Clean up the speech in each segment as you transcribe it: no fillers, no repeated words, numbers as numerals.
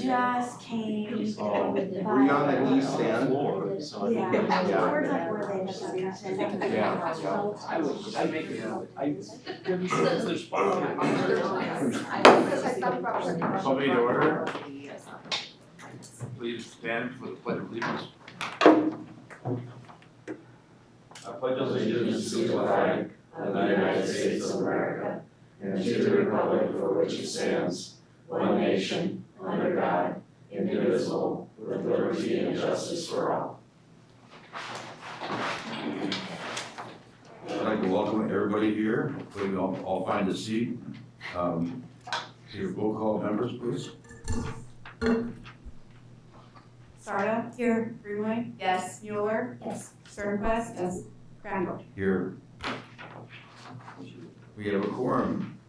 just came. Were you on the east end? Yeah, towards like where they just got Somebody to order? Please stand for the pledge of allegiance. I pledge allegiance to the flag of the United States of America and to the republic for which it stands, one nation, under God, indivisible, with liberty and justice for all. I'd like to welcome everybody here. Hopefully we all find a seat. Your roll call members, please. Sarda? Here. Greenway? Yes. Mueller? Yes. Sternquist? Yes. Crandall? Here. We have a quorum.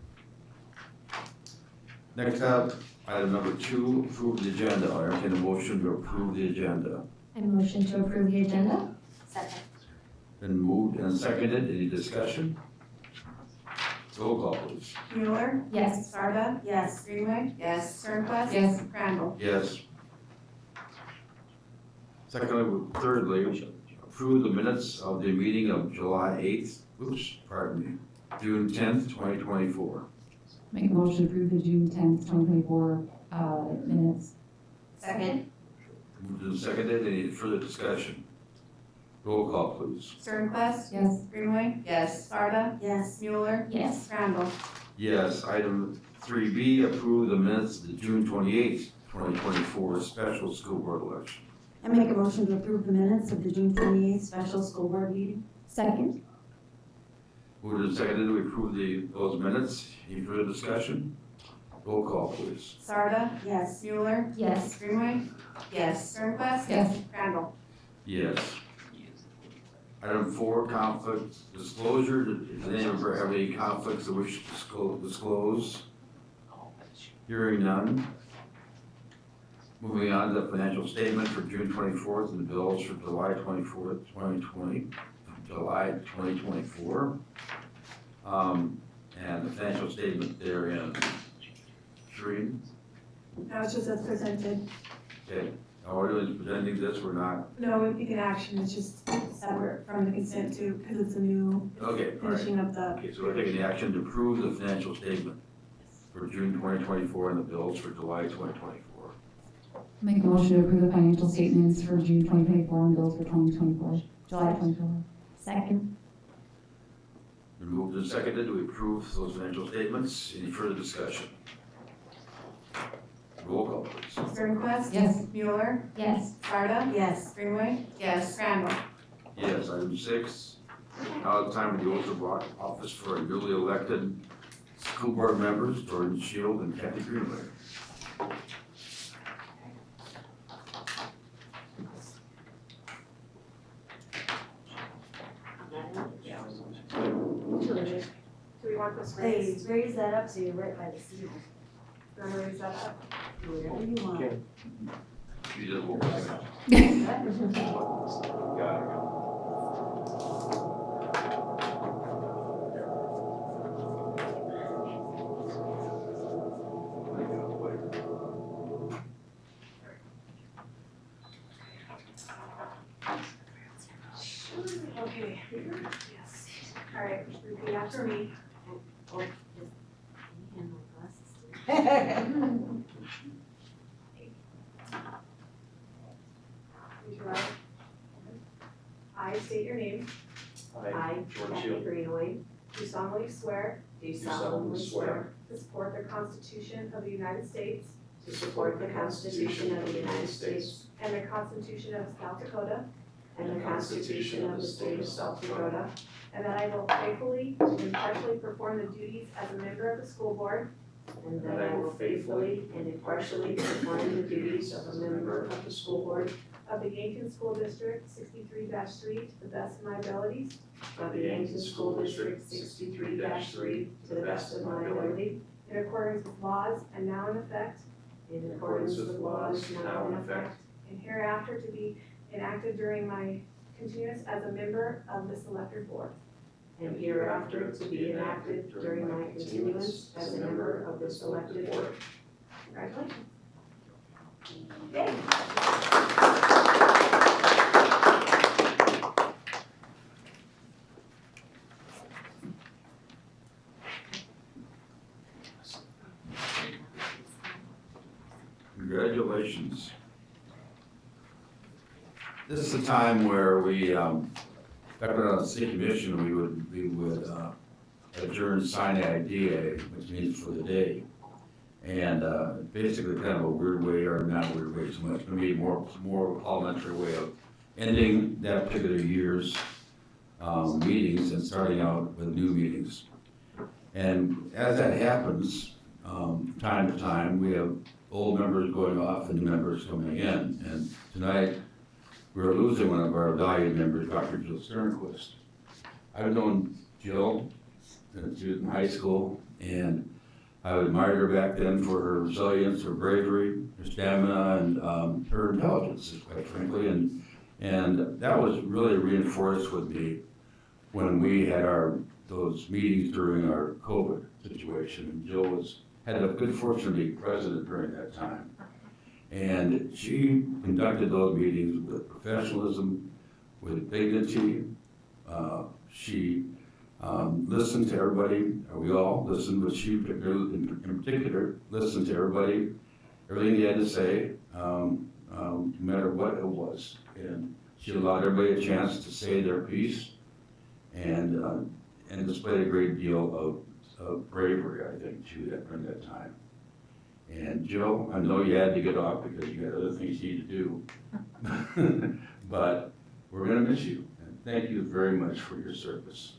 Next up, item number 2, approve the agenda. I entertain a motion to approve the agenda. I motion to approve the agenda. Second. Been moved and seconded. Any discussion? Roll call, please. Mueller? Yes. Sarda? Yes. Greenway? Yes. Sternquist? Yes. Crandall? Yes. Secondly, thirdly, approve the minutes of the meeting of July 8th, June 10th, 2024. Make a motion to approve the June 10th, 2024 minutes. Second. Moved and seconded. Any further discussion? Roll call, please. Sternquist? Yes. Greenway? Yes. Sarda? Yes. Mueller? Yes. Crandall? Yes. Item 3B, approve the minutes of the June 28th, 2024 special school board election. I make a motion to approve the minutes of the June 28th special school board meeting. Second. Moved and seconded. We approve those minutes. Any further discussion? Roll call, please. Sarda? Yes. Mueller? Yes. Greenway? Yes. Sternquist? Yes. Crandall? Yes. Item 4, conflict disclosure. Does any member have any conflicts that wish to disclose? Hearing none. Moving on to the financial statement for June 24th and the bills for July 24th, 2020, July 2024. And the financial statement therein. Shereen? No, it's just as presented. Okay. Now we're doing presenting this, we're not. No, we take an action, it's just separate from the consent to, because it's a new Okay, all right. finishing of the. Okay, so we're taking the action to approve the financial statement for June 2024 and the bills for July 2024. Make a motion to approve the financial statements for June 2024 and bills for 2024, July 2024. Second. Been moved and seconded to approve those financial statements. Any further discussion? Roll call, please. Sternquist? Yes. Mueller? Yes. Sarda? Yes. Greenway? Yes. Crandall? Yes, item 6. Now it's time for the oath of office for our newly elected school board members, Jordan Shield and Kathy Greenway. Do we want this Please raise that up so you're right by the seal. Do you want to raise that up? Whatever you want. She does what we're saying. Okay. Yes. All right, repeat after me. Raise your right. I state your name. I, George Kathy Shield, Greenaway, do solemnly swear do solemnly swear to support the Constitution of the United States to support the Constitution of the United States and the Constitution of South Dakota, and the Constitution of the State of South Dakota, and that I will faithfully and impartially perform the duties as a member of the school board and that I will faithfully and impartially perform the duties of a member of the school board of the Yankton School District 63-3 to the best of my abilities, of the Yankton School District 63-3 to the best of my ability, in accordance with laws and now in effect, in accordance with laws now in effect, and hereafter to be enacted during my continuance as a member of this elected board. and hereafter to be enacted during my continuance as a member of this elected board. Congratulations. Congratulations. This is a time where we, back when I was on the city commission, we would adjourn sine die, which means for the day. And basically kind of a weird way, or not a weird way so much, but maybe more parliamentary way of ending that particular year's meetings and starting out with new meetings. And as that happens, time to time, we have old members going off and new members coming in. And tonight, we're losing one of our valued members, Dr. Jill Sternquist. I've known Jill since she was in high school, and I admired her back then for her resilience, her bravery, her stamina, and her intelligence, quite frankly. And that was really reinforced with me when we had those meetings during our COVID situation. And Jill had the good fortune to be president during that time. And she conducted those meetings with professionalism, with dignity. She listened to everybody, we all listened, but she in particular listened to everybody, everything he had to say, no matter what it was. And she allowed everybody a chance to say their piece and displayed a great deal of bravery, I think, too, during that time. And Jill, I know you had to get off because you had other things you need to do. But we're going to miss you. And thank you very much for your service.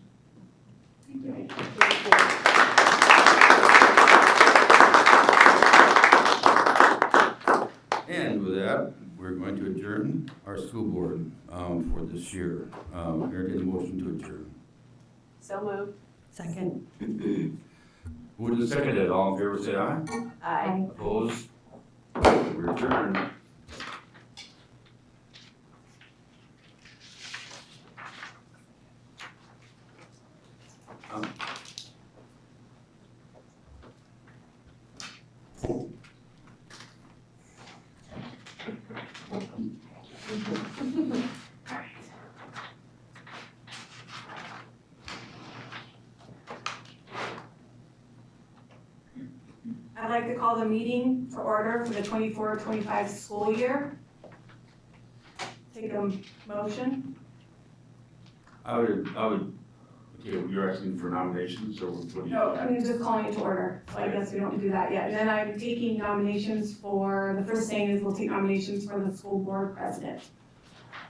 And with that, we're going to adjourn our school board for this year. Entertain a motion to adjourn. So moved. Second. Moved and seconded. All in favor, say aye. Aye. Opposed? We're adjourned. I'd like to call the meeting to order for the 24-25 school year. Take a motion. I would, okay, you're asking for nominations, or what do you? No, I'm just calling it to order, so I guess we don't do that yet. And then I'm taking nominations for, the first thing is we'll take nominations for the school board president.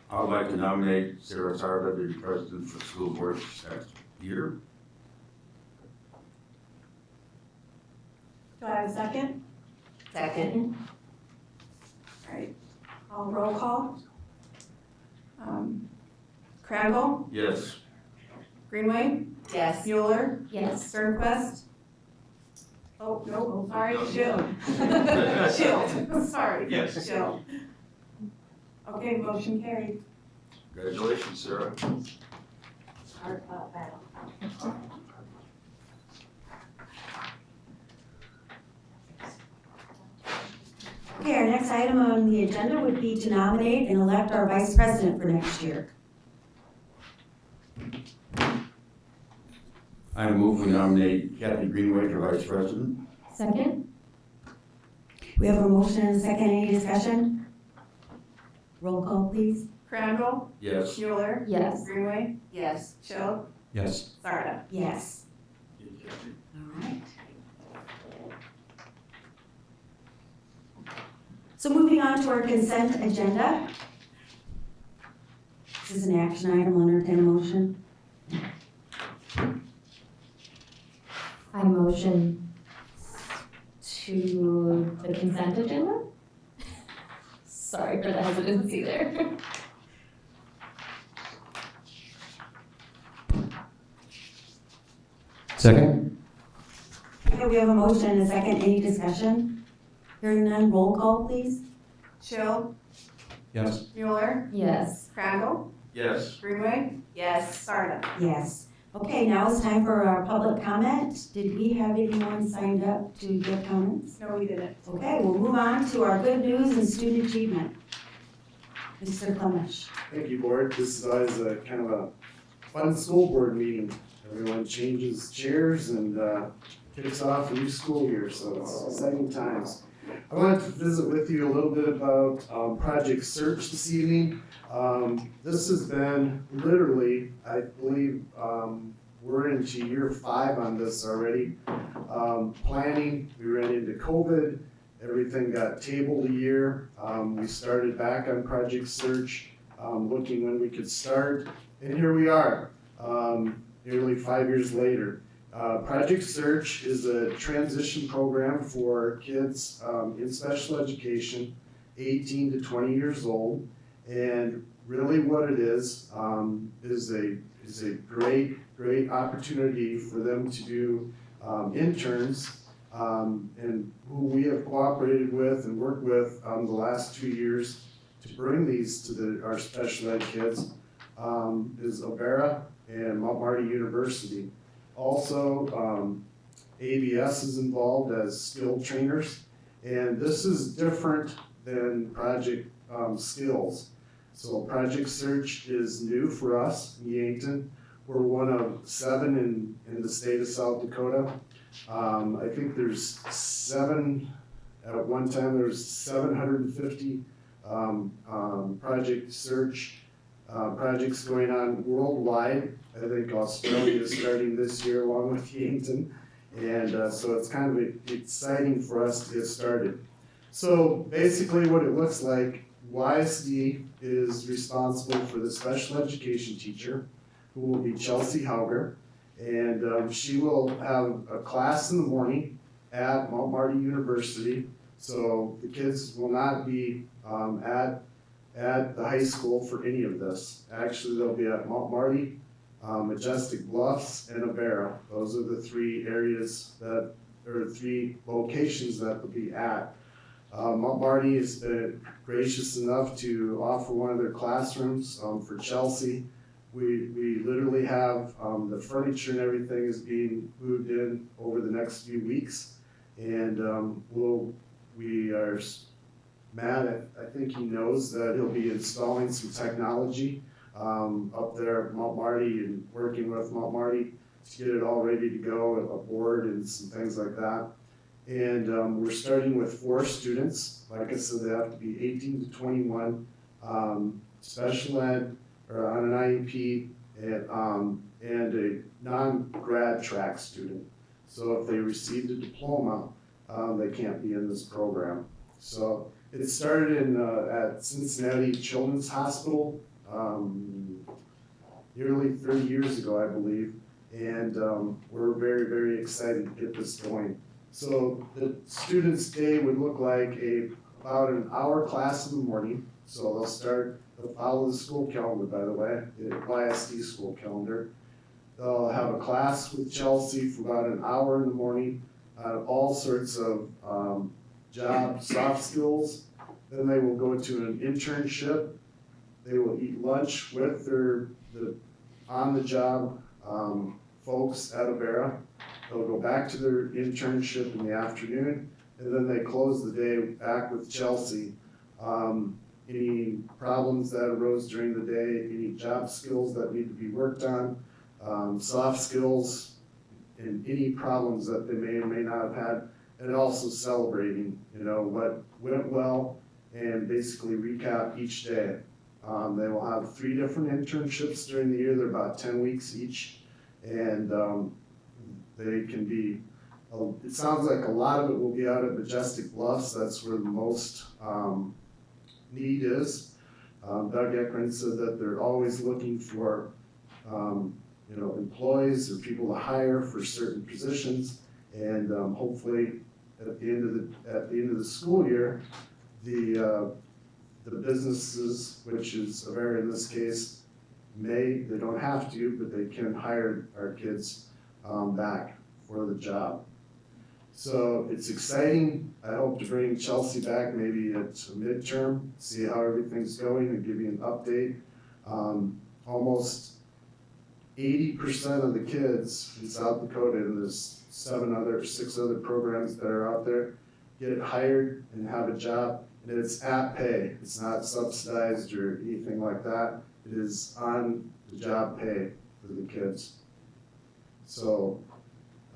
I would like to nominate Sarah Sarda to be president for the school board next year. Do I have a second? Second. All right, I'll roll call. Crandall, Yes. Greenway, Yes. Mueller, Yes. Sternquist. Oh, no, sorry, Shield. Shield, sorry. Yes. Shield. Okay, motion carried. Congratulations, Sarah. Hard fought battle. Okay, our next item on the agenda would be to nominate and elect our vice president for next year. I move we nominate Kathy Greenway for vice president. Second. We have a motion and a second. Any discussion? Roll call, please. Crandall, Yes. Mueller, Yes. Greenway, Yes. Shield, Yes. Sarda. Yes. All right. So moving on to our consent agenda. This is an action item. I'll entertain a motion. I motion to the consent agenda. Sorry for the hesitancy there. Second? Okay, we have a motion and a second. Any discussion? Hearing none, roll call, please. Shield, Yes. Mueller, Yes. Crandall, Yes. Greenway, Yes. Sarda. Yes. Okay, now it's time for our public comment. Did we have anyone signed up to give comments? No, we didn't. Okay, we'll move on to our good news and student achievement. Mr. Clemish. Thank you, board. This is always a kind of a fun school board meeting. Everyone changes chairs and kicks off a new school year, so it's exciting times. I wanted to visit with you a little bit about Project Search this evening. This has been literally, I believe, we're into year 5 on this already. Planning, we ran into COVID, everything got tabled a year. We started back on Project Search, looking when we could start, and here we are, nearly 5 years later. Project Search is a transition program for kids in special education, 18 to 20 years old, and really what it is a great opportunity for them to do interns, and who we have cooperated with and worked with the last 2 years to bring these to our special ed kids is Avera and Mount Marty University. Also, ABS is involved as skilled trainers, and this is different than Project Skills. So Project Search is new for us in Yankton. We're one of 7 in the state of South Dakota. I think there's 7, at one time there was 750 Project Search projects going on worldwide. I think Australia is starting this year along with Yankton. And so it's kind of exciting for us to get started. So basically what it looks like, YSD is responsible for the special education teacher, who will be Chelsea Hauger. And she will have a class in the morning at Mount Marty University. So the kids will not be at the high school for any of this. Actually, they'll be at Mount Marty, Majestic Bluffs, and Avera. Those are the 3 areas that, or 3 locations that they'll be at. Mount Marty has been gracious enough to offer one of their classrooms for Chelsea. We literally have the furniture and everything is being moved in over the next few weeks, and Matt, I think he knows that he'll be installing some technology up there at Mount Marty and working with Mount Marty to get it all ready to go, a board and some things like that. And we're starting with 4 students. Like I said, they have to be 18 to 21, special ed, or on an IEP, and a non-grad track student. So if they received a diploma, they can't be in this program. So it started at Cincinnati Children's Hospital nearly 30 years ago, I believe, and we're very, very excited to get this going. So the students' day would look like about an hour class in the morning. So they'll follow the school calendar, by the way, the YSD school calendar. They'll have a class with Chelsea for about an hour in the morning, all sorts of job soft skills. Then they will go to an internship. They will eat lunch with the on-the-job folks at Avera. They'll go back to their internship in the afternoon, and then they close the day back with Chelsea. Any problems that arose during the day, any job skills that need to be worked on, soft skills, and any problems that they may or may not have had, and also celebrating, what went well, and basically recap each day. They will have 3 different internships during the year. They're about 10 weeks each, and they can be, it sounds like a lot of it will be out at Majestic Bluffs. That's where the most need is. Doug Ekron said that they're always looking for, employees or people to hire for certain positions, and hopefully at the end of the school year, the businesses, which is Avera in this case, they don't have to, but they can hire our kids back for the job. So it's exciting. I hope to bring Chelsea back maybe at midterm, see how everything's going, and give you an update. Almost 80% of the kids in South Dakota, and there's 6 other programs that are out there, get hired and have a job, and it's at pay. It's not subsidized or anything like that. It is on the job pay for the kids. So,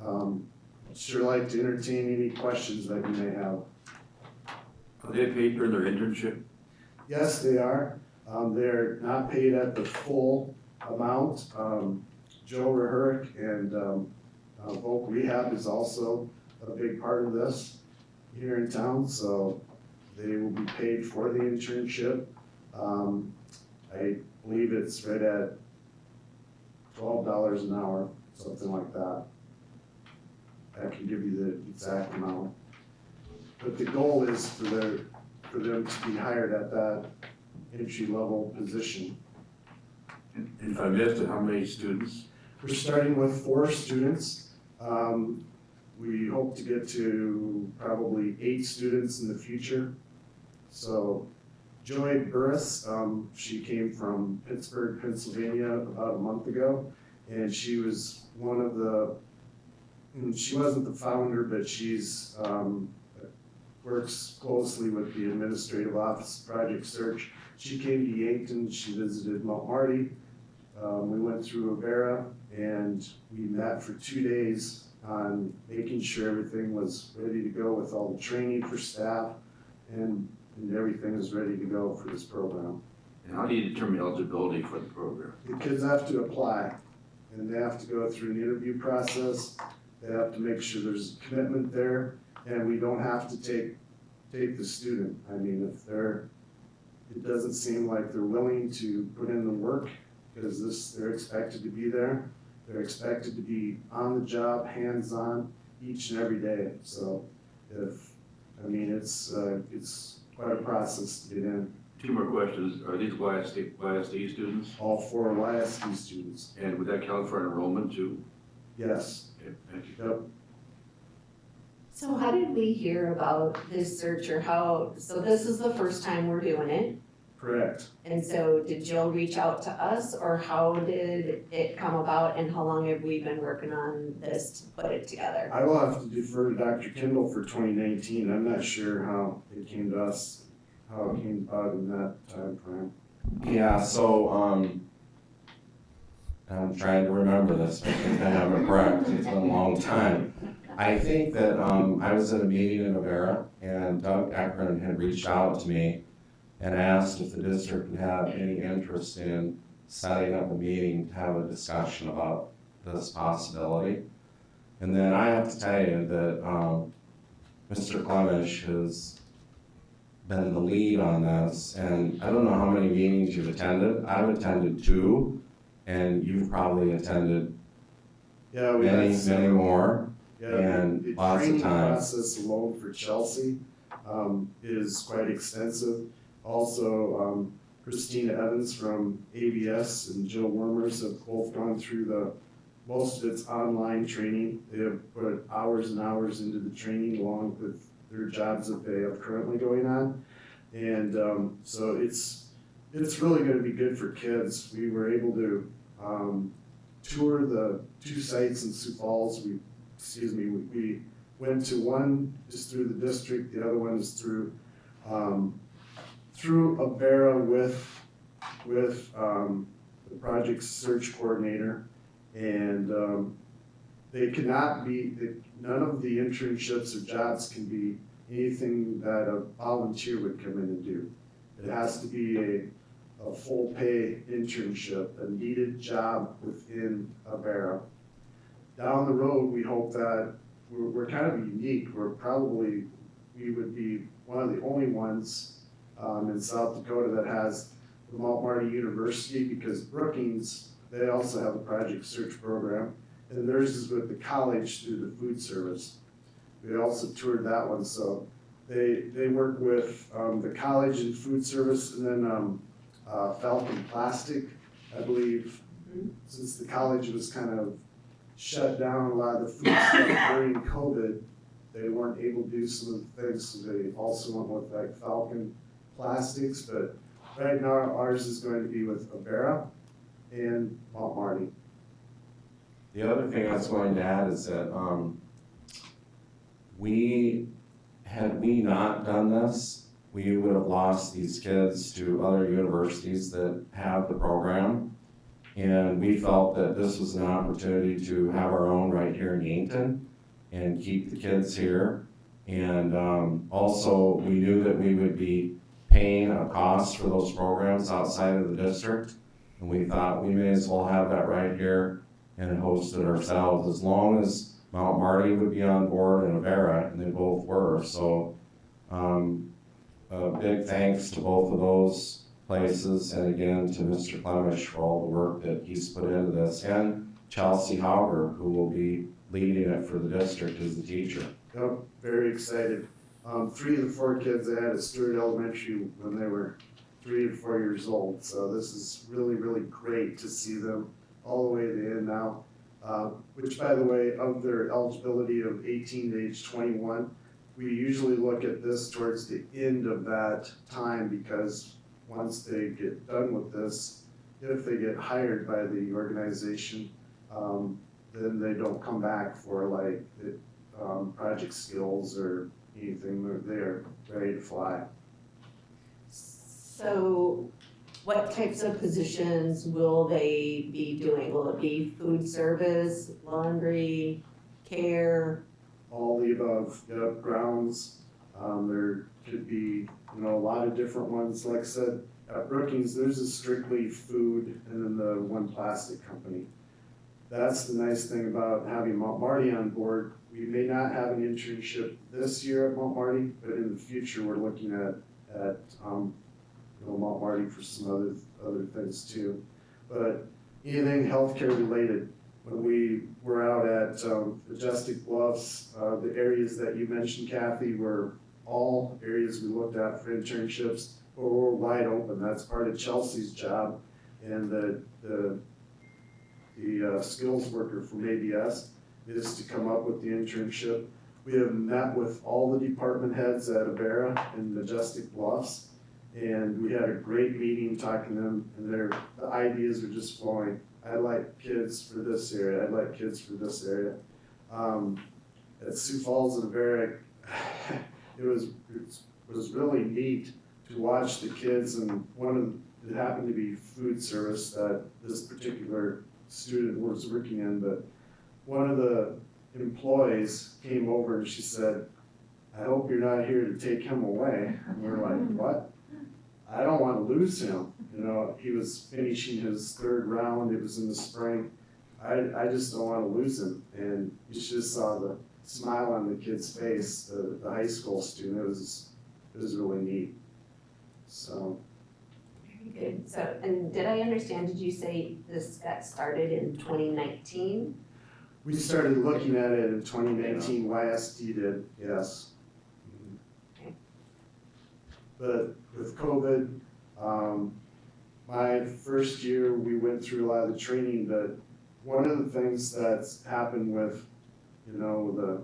I'd sure like to entertain any questions that you may have. Are they paid during their internship? Yes, they are. They're not paid at the full amount. Joe Rehurick and Voc Rehab is also a big part of this here in town, so they will be paid for the internship. I believe it's right at $12 an hour, something like that. I can give you the exact amount. But the goal is for them to be hired at that entry-level position. And if I missed it, how many students? We're starting with 4 students. We hope to get to probably 8 students in the future. So Joy Burris, she came from Pittsburgh, Pennsylvania about a month ago, and she was one of the, she wasn't the founder, but she's works closely with the administrative office Project Search. She came to Yankton, she visited Mount Marty. We went through Avera and we met for 2 days on making sure everything was ready to go with all the training for staff and everything is ready to go for this program. And how do you determine eligibility for the program? The kids have to apply and they have to go through an interview process. They have to make sure there's a commitment there and we don't have to take the student. I mean, if it doesn't seem like they're willing to put in the work because they're expected to be there. They're expected to be on the job, hands-on, each and every day. So it's quite a process to get in. 2 more questions. Are these YSD students? All 4 YSD students. And would that count for enrollment too? Yes. Okay, thank you. Yep. So how did we hear about this search or so this is the first time we're doing it? Correct. And so did Jill reach out to us or how did it come about and how long have we been working on this to put it together? I will have to defer to Dr. Kendall for 2019. I'm not sure how it came to us, how it came about in that time frame. Yeah, so, I'm trying to remember this, I think I have it correct, it's been a long time. I think that, I was at a meeting in Avera, and Doug Ekron had reached out to me and asked if the district would have any interest in setting up a meeting to have a discussion about this possibility. And then I have to tell you that, Mr. Clemish has been the lead on this, and I don't know how many meetings you've attended. I've attended 2, and you've probably attended Yeah, many more. Yeah, and the lots of training time. process alone for Chelsea is quite extensive. Also, Christina Evans from ABS and Jill Wormers have both gone through most of its online training. They have put hours and hours into the training along with their jobs that they have currently going on. And so it's really going to be good for kids. We were able to tour the 2 sites in Sioux Falls. We went to one just through the district, the other one is through Avera with the project search coordinator, and none of the internships or jobs can be anything that a volunteer would come in and do. It has to be a full pay internship, a needed job within Avera. Down the road, we hope that we're kind of unique. We would be one of the only ones in South Dakota that has the Mount Marty University, because Brookings, they also have a project search program, and theirs is with the college through the food service. We also toured that one, so they work with the college and food service, and then Falcon Plastic, I believe, since the college was kind of shut down a lot of the food stuff during COVID, they weren't able to do some of the things, so they also went with like Falcon Plastics, but right now ours is going to be with Avera and Mount Marty. The other thing I was going to add is that, had we not done this, we would have lost these kids to other universities that have the program. And we felt that this was an opportunity to have our own right here in Yankton and keep the kids here And also, we knew that we would be paying a cost for those programs outside of the district. And we thought we may as well have that right here and host it ourselves, as long as Mount Marty would be on board and Avera, and they both were. So a big thanks to both of those places, and again to Mr. Clemish for all the work that he's put into this, and Chelsea Hauger, who will be leading it for the district as the teacher. Yep, very excited. 3 of the 4 kids I had at Stewart Elementary when they were 3 to 4 years old. So this is really, really great to see them all the way to the end now. Which, by the way, of their eligibility of 18 to age 21, we usually look at this towards the end of that time, because once they get done with this, if they get hired by the organization, then they don't come back for like project skills or anything. They're ready to fly. So what types of positions will they be doing? Will it be food service, laundry, care? All the above, yep, grounds. There could be, a lot of different ones. Like I said, at Brookings, there's a strictly food and then the one plastic company. That's the nice thing about having Mount Marty on board. We may not have an internship this year at Mount Marty, but in the future, we're looking at Mount Marty for some other things too. But anything healthcare related, when we were out at Majestic Bluffs, the areas that you mentioned, Kathy, were all areas we looked at for internships, but we're wide open. That's part of Chelsea's job, and the skills worker from ABS is to come up with the internship. We have met with all the department heads at Avera and Majestic Bluffs, and we had a great meeting talking to them, and the ideas are just flowing. I'd like kids for this area, I'd like kids for this area. At Sioux Falls and Avera, it was really neat to watch the kids, and it happened to be food service that this particular student was working in, but one of the employees came over and she said, "I hope you're not here to take him away." And we're like, "What? I don't want to lose him." He was finishing his 3rd round. It was in the spring. I just don't want to lose him. And you just saw the smile on the kid's face, the high school student. It was really neat. So. Very good. So, and did I understand, did you say this got started in 2019? We started looking at it in 2019, YSD did, yes. Okay. But with COVID, my first year, we went through a lot of the training, but one of the things that's happened with, the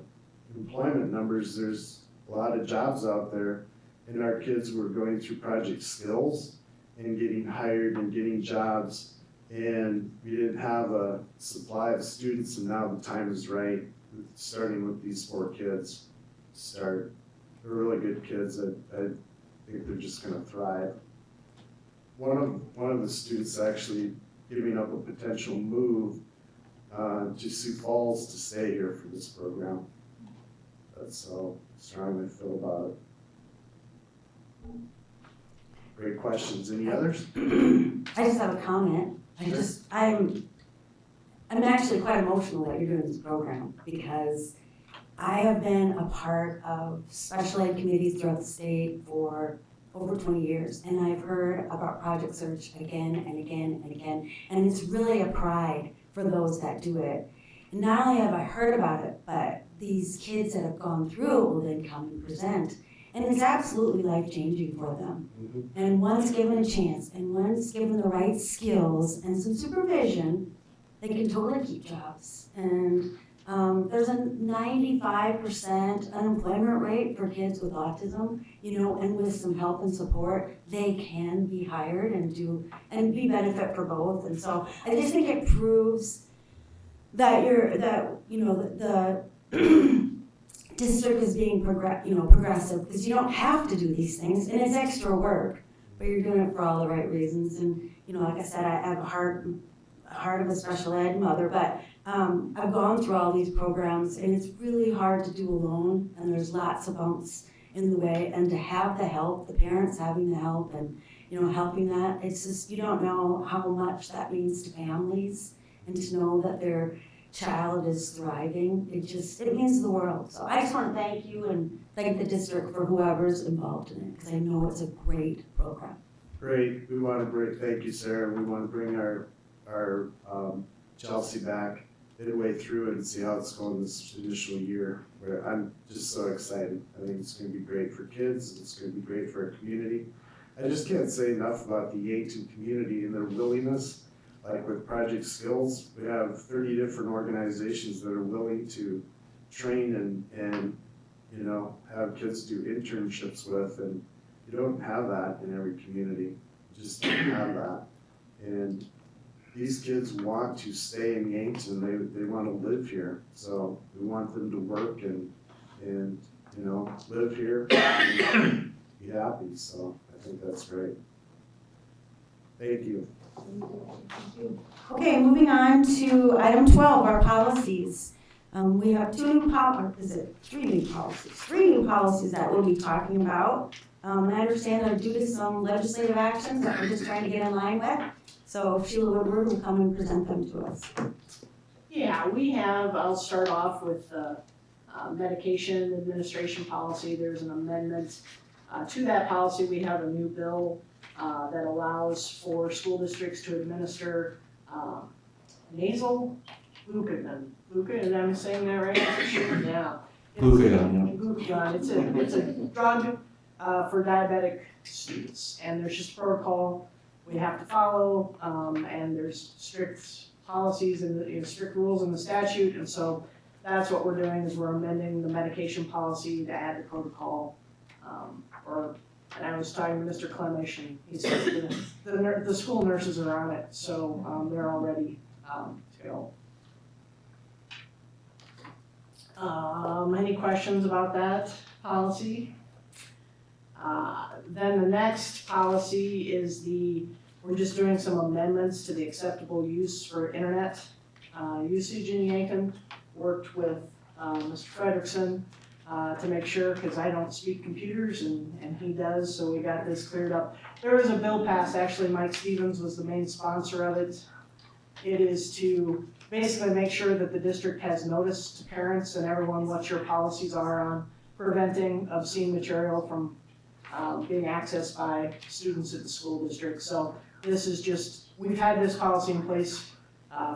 employment numbers, there's a lot of jobs out there, and our kids were going through project skills and getting hired and getting jobs, and we didn't have a supply of students, and now the time is right, starting with these 4 kids. They're really good kids. I think they're just gonna thrive. One of the students actually giving up a potential move to Sioux Falls to stay here for this program. That's how strong I feel about it. Great questions. Any others? I just have a comment. I'm actually quite emotional that you're doing this program, because I have been a part of special ed committees throughout the state for over 20 years, and I've heard about Project Search again and again and again, and it's really a pride for those that do it. And not only have I heard about it, but these kids that have gone through it will then come and present, and it's absolutely life-changing for them. Mm-hmm. And once given a chance, and once given the right skills and some supervision, they can totally keep jobs. And there's a 95% unemployment rate for kids with autism, and with some help and support, they can be hired and be benefit for both. And so I just think it proves that the district is being progressive, because you don't have to do these things, and it's extra work, but you're doing it for all the right reasons. And like I said, I have a heart of a special ed mother, but I've gone through all these programs and it's really hard to do alone and there's lots of bumps in the way, and to have the help, the parents having the help and, helping that, it's just, you don't know how much that means to families, and to know that their child is thriving, it means the world. So I just want to thank you and thank the district for whoever's involved in it, because I know it's a great program. Great, thank you, Sarah, we want to bring our Chelsea back midway through it and see how it's going this initial year. Where I'm just so excited. I think it's going to be great for kids. It's going to be great for our community. I just can't say enough about the Yankton community and their willingness. Like with Project Skills, we have 30 different organizations that are willing to train and have kids do internships with, and you don't have that in every community. You just don't have that. And these kids want to stay in Yankton. They want to live here. So we want them to work and live here and be happy. So I think that's great. Thank you. Okay, moving on to item 12, our policies. We have three new policies that we'll be talking about. And I understand that due to some legislative actions that we're just trying to get in line with. So Sheila Woodward will come and present them to us. Yeah, I'll start off with medication administration policy. There's an amendment to that policy. We have a new bill that allows for school districts to administer nasal glucagon. Glucagon, am I saying that right? Yeah. Glucagon. It's a drug for diabetic students, and there's just protocol we have to follow, and there's strict policies and strict rules in the statute, and so that's what we're doing is we're amending the medication policy to add the protocol. And I was talking to Mr. Clemish, and he said the school nurses are on it, so they're all ready to go. Any questions about that policy? Then the next policy is we're just doing some amendments to the acceptable use for internet usage in Yankton. Worked with Mr. Frederickson to make sure, because I don't speak computers and he does, so we got this cleared up. There was a bill passed, actually Mike Stevens was the main sponsor of it. It is to basically make sure that the district has notice to parents and everyone what your policies are on preventing obscene material from being accessed by students at the school district. So this is just, we've had this policy in place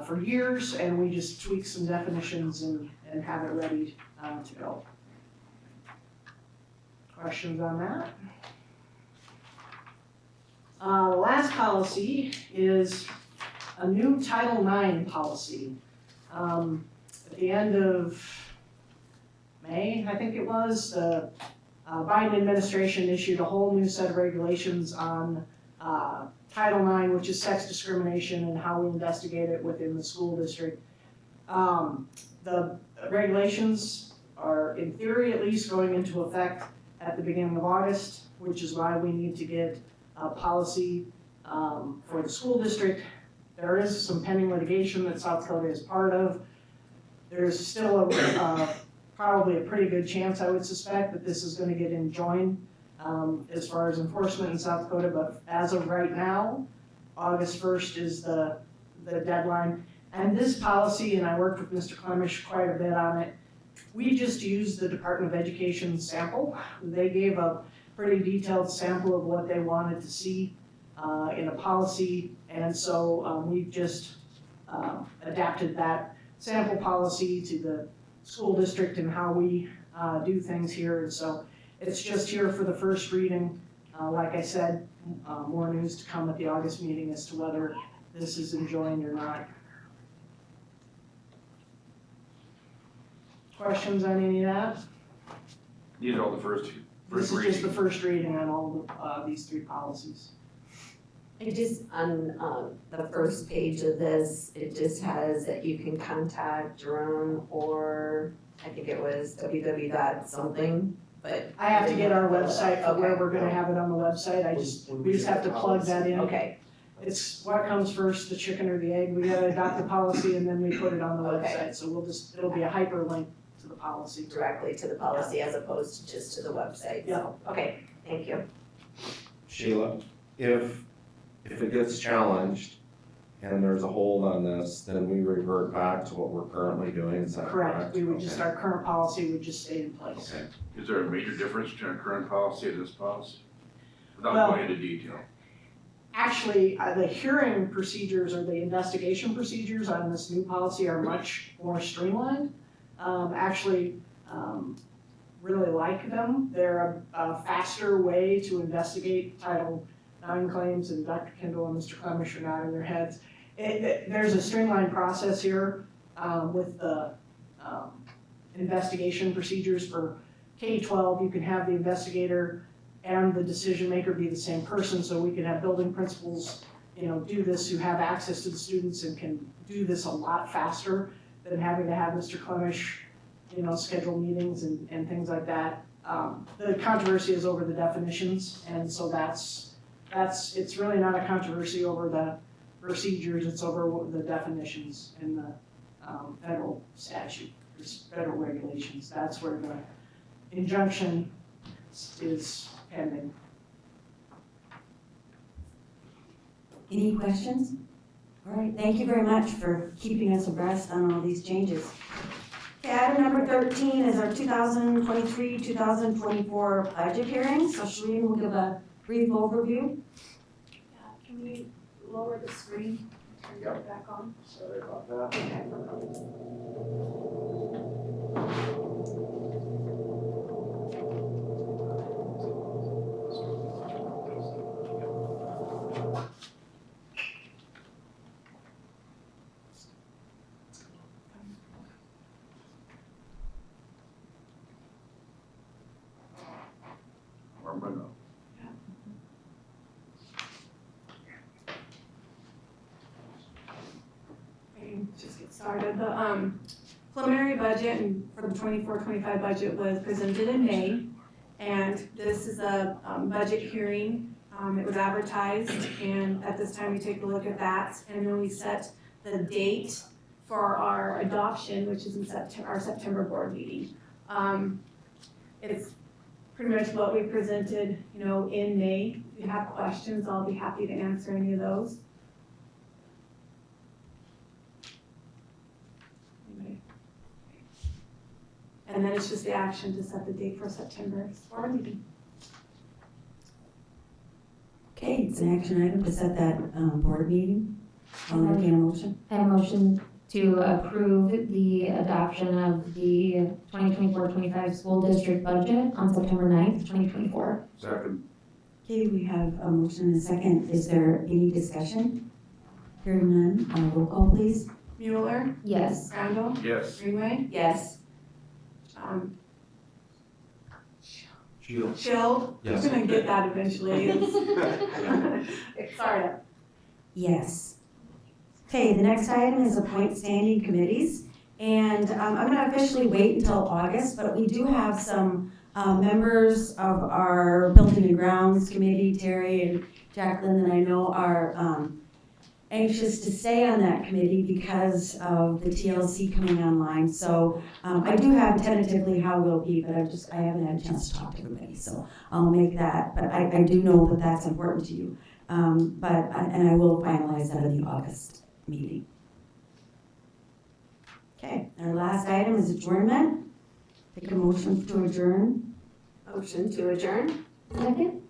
for years, and we just tweak some definitions and have it ready to go. Questions on that? The last policy is a new Title IX policy. At the end of May, I think it was, the Biden administration issued a whole new set of regulations on Title IX, which is sex discrimination and how we investigate it within the school district. The regulations are, in theory at least, going into effect at the beginning of August, which is why we need to get a policy for the school district. There is some pending litigation that South Dakota is part of. There's still probably a pretty good chance, I would suspect, that this is going to get enjoined as far as enforcement in South Dakota, but as of right now, August 1st is the deadline. And this policy, and I worked with Mr. Clemish quite a bit on it, we just used the Department of Education sample. They gave a pretty detailed sample of what they wanted to see in a policy, and so we just adapted that sample policy to the school district and how we do things here. And so it's just here for the first reading. Like I said, more news to come at the August meeting as to whether this is enjoined or not. Questions on any of that? These are all the first This is just the first reading on all of these three policies. It just, on the first page of this, it just has that you can contact Jerome, or I think it was www.something, but. I have to get our website for where we're gonna have it on the website. We just have to plug that in. Okay, it's what comes first, the chicken or the egg. We gotta adopt the policy and then we put it on the Okay. website. So it'll be a hyperlink to the policy. Directly to the policy as opposed to just to the website, so, okay, thank you. Sheila, if it gets challenged and there's a hold on this, then we revert back to what we're currently doing, is that correct? Correct. We would just, Okay. our current policy would just stay in place. Okay. Is there a major difference between our current policy and this policy? Well- Without going into detail. Actually, the hearing procedures or the investigation procedures on this new policy are much more streamlined. Really like them. They're a faster way to investigate Title IX claims, and Dr. Kendall and Mr. Clemish are nodding their heads. There's a streamlined process here with the investigation procedures for K-12. You can have the investigator and the decision maker be the same person, so we can have building principals, do this, who have access to the students and can do this a lot faster than having to have Mr. Clemish, schedule meetings and things like that. The controversy is over the definitions, and so it's really not a controversy over the procedures, it's over the definitions in the federal statute, federal regulations. That's where the injunction is pending. Any questions? All right, thank you very much for keeping us abreast on all these changes. Okay, item number 13 is our 2023-2024 budget hearing. So Shereen will give a brief overview. Can we lower the screen, turn it back on? Sorry about that. Or bring up. We can just get started. The preliminary budget and for the 24-25 budget was presented in May. And this is a budget hearing. It was advertised, and at this time we take a look at that. And then we set the date for our adoption, which is in our September board meeting. It's pretty much what we presented, in May. If you have questions, I'll be happy to answer any of those. Anybody? And then it's just the action to set the date for September's board meeting. Okay, it's an action item to set that board meeting. I'll entertain a motion. I have a motion to approve the adoption of the 2024-25 school district budget on September 9th, 2024. Second. Okay, we have a motion and a second. Is there any discussion? Hearing none, roll call please. Mueller, Yes. Randall, Yes. Greenway, Yes, Shield. Shield. Yes. I'm gonna get that eventually. It's sorry. Yes. Okay, the next item is appoint standing committees. And I'm gonna officially wait until August, but we do have some members of our Building and Grounds Committee, Terry and Jacqueline, that I know are anxious to stay on that committee because of the TLC coming online. So I do have tentatively how we'll be, but I haven't had a chance to talk to everybody, so I'll make that. But I do know that that's important to you. And I will finalize that in the August meeting. Okay, our last item is adjournment. Take a motion to adjourn. motion to adjourn? Second?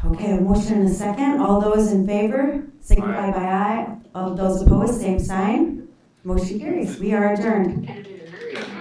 Okay, a motion and a second. All those in favor, signify by aye. All those opposed, same sign. Motion carries. We are adjourned. And